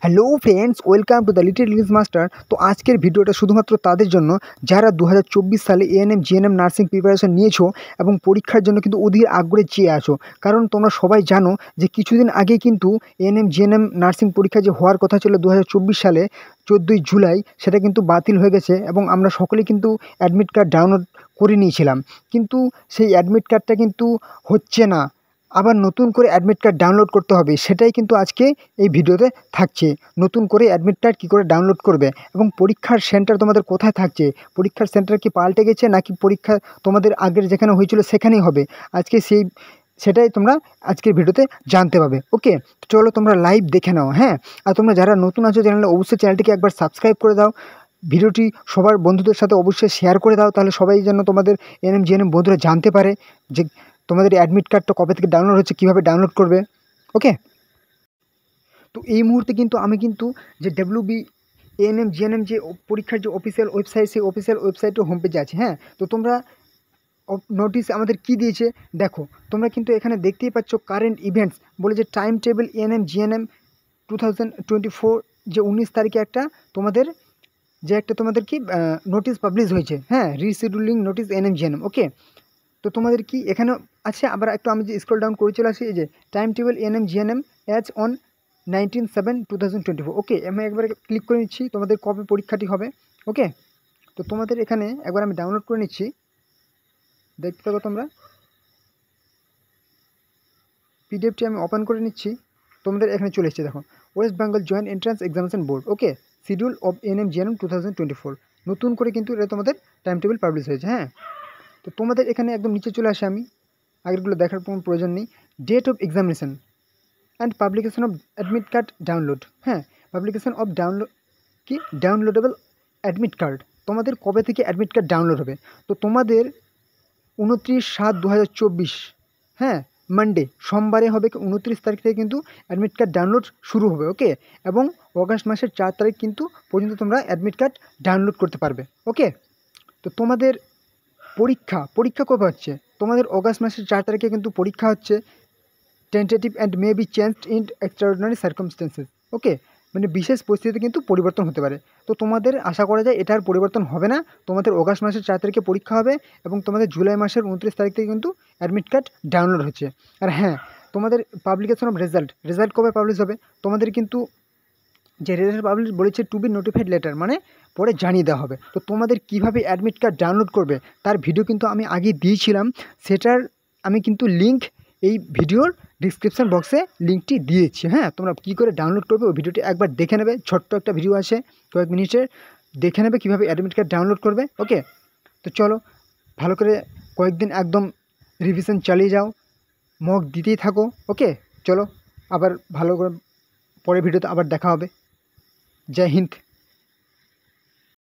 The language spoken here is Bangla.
Hello friends, welcome to the little English master. তো আজকের ভিডিওটা শুধুমাত্র তাদের জন্য যারা 2024 সালে এএনএম জিএনএম নার্সিং প্রিপারেশন নিয়েছো এবং পরীক্ষার জন্য কিন্তু অধীর আগ্রহে চেয়ে আছো। কারণ তোমরা সবাই জানো যে কিছুদিন আগে কিন্তু এএনএম জিএনএম নার্সিং পরীক্ষা যে হওয়ার কথা ছিল 2024 সালে 14ই জুলাই, সেটা কিন্তু বাতিল হয়ে গেছে এবং আমরা সকলেই কিন্তু অ্যাডমিট কার্ড ডাউনলোড করে নিয়েছিলাম। কিন্তু সেই অ্যাডমিট কার্ডটা কিন্তু হচ্ছে না, আবার নতুন করে অ্যাডমিট কার্ড ডাউনলোড করতে হবে। সেটাই কিন্তু আজকে এই ভিডিওতে থাকছে। নতুন করে অ্যাডমিট কার্ড কী করে ডাউনলোড করবে এবং পরীক্ষার সেন্টার তোমাদের কোথায় থাকছে, পরীক্ষার সেন্টার কি পাল্টে গেছে নাকি পরীক্ষা তোমাদের আগের যেখানে হয়েছিল সেখানেই হবে, আজকে সেটাই তোমরা আজকের ভিডিওতে জানতে পারবে। ওকে, চলো তোমরা লাইভ দেখে নাও। হ্যাঁ, আর তোমরা যারা নতুন আছো চ্যানেলে, অবশ্যই চ্যানেলটিকে একবার সাবস্ক্রাইব করে দাও। ভিডিওটি সবার বন্ধুদের সাথে অবশ্যই শেয়ার করে দাও, তাহলে সবাই যেন তোমাদের এএনএম জিএনএম বন্ধুরা জানতে পারে যে তোমাদের অ্যাডমিট কার্ডটা কবে থেকে ডাউনলোড হচ্ছে, কীভাবে ডাউনলোড করবে। ওকে, তো এই মুহূর্তে কিন্তু আমি কিন্তু যে ডাব্লিউবি এএনএম জিএনএম যে পরীক্ষার যে অফিসিয়াল ওয়েবসাইট, সেই অফিসিয়াল ওয়েবসাইটের হোম পেজে আছে। হ্যাঁ, তো তোমরা নোটিশ আমাদের কি দিয়েছে দেখো। তোমরা কিন্তু এখানে দেখতেই পাচ্ছ কারেন্ট ইভেন্টস বলে যে টাইম টেবিল এএনএম জিএনএম 2024 যে 19 তারিখে একটা তোমাদের কি নোটিশ পাবলিশ হয়েছে। হ্যাঁ, রিশিডিউলিং নোটিশ এএনএম জিএনএম। ওকে, তো তোমাদের কি এখানে আছে, আবার একটু আমি যে স্ক্রল ডাউন করে চলে আসি, এই যে time table ANM GNM as on 19/7/2024। ওকে, আমি একবার ক্লিক করে নিচ্ছি তোমাদের কবে পরীক্ষাটি হবে। ওকে, তো তোমাদের এখানে একবার আমি ডাউনলোড করে নিচ্ছি, দেখতে পাবো তোমরা। পিডিএফটি আমি ওপেন করে নিচ্ছি, তোমাদের এখানে চলে এসেছে দেখো, West Bengal joint entrance examination board. Okay, schedule of ANM GNM 2024, নতুন করে কিন্তু এটা তোমাদের টাইম টেবিল পাবলিশ হয়েছে। হ্যাঁ, তো তোমাদের এখানে একদম নিচে চলে আসে, আমি আগেরগুলো দেখার কোনো প্রয়োজন নেই। Date of examination and publication of admit card download. হ্যাঁ, publication of downloadable admit card, তোমাদের কবে থেকে অ্যাডমিট কার্ড ডাউনলোড হবে। তো তোমাদের 29/7/2024, হ্যাঁ, মানডে সোমবারে হবে, 29 তারিখ থেকে কিন্তু অ্যাডমিট কার্ড ডাউনলোড শুরু হবে। ওকে, এবং অগাস্ট মাসের 4 তারিখ কিন্তু পর্যন্ত তোমরা অ্যাডমিট কার্ড ডাউনলোড করতে পারবে। ওকে, তো তোমাদের পরীক্ষা কবে হচ্ছে, তোমাদের অগাস্ট মাসের 4 তারিখে কিন্তু পরীক্ষা হচ্ছে। Tentative and may be changed in extraordinary circumstances. Okay, মানে বিশেষ পরিস্থিতিতে কিন্তু পরিবর্তন হতে পারে। তো তোমাদের আশা করা যায় এটার পরিবর্তন হবে না। তোমাদের অগাস্ট মাসের 4 তারিখে পরীক্ষা হবে এবং তোমাদের জুলাই মাসের 29 তারিখ থেকে কিন্তু অ্যাডমিট কার্ড ডাউনলোড হচ্ছে। আর হ্যাঁ, তোমাদের পাবলিকেশন অফ রেজাল্ট কবে পাবলিশ হবে, তোমাদের কিন্তু যে রেজাল্ট পাবলিশ বলেছে টু বি নোটিফাইড লেটার, মানে পরে জানিয়ে দেওয়া হবে। তো তোমাদের কিভাবে অ্যাডমিট কার্ড ডাউনলোড করবে তার ভিডিও কিন্তু আমি আগে দিয়েছিলাম, সেটার আমি কিন্তু লিঙ্ক এই ভিডিওর ডিসক্রিপশান বক্সে লিঙ্কটি দিয়েছি। হ্যাঁ, তোমরা কী করে ডাউনলোড করবে ওই ভিডিওটি একবার দেখে নেবে, ছোট্ট একটা ভিডিও আছে কয়েক মিনিটের, দেখে নেবে কীভাবে অ্যাডমিট কার্ড ডাউনলোড করবে। ওকে, তো চলো ভালো করে কয়েকদিন একদম রিভিশন চালিয়ে যাও, মক দিতেই থাকো। ওকে, চলো আবার ভালো করে পরের ভিডিওতে আবার দেখা হবে। জয় হিন্দ।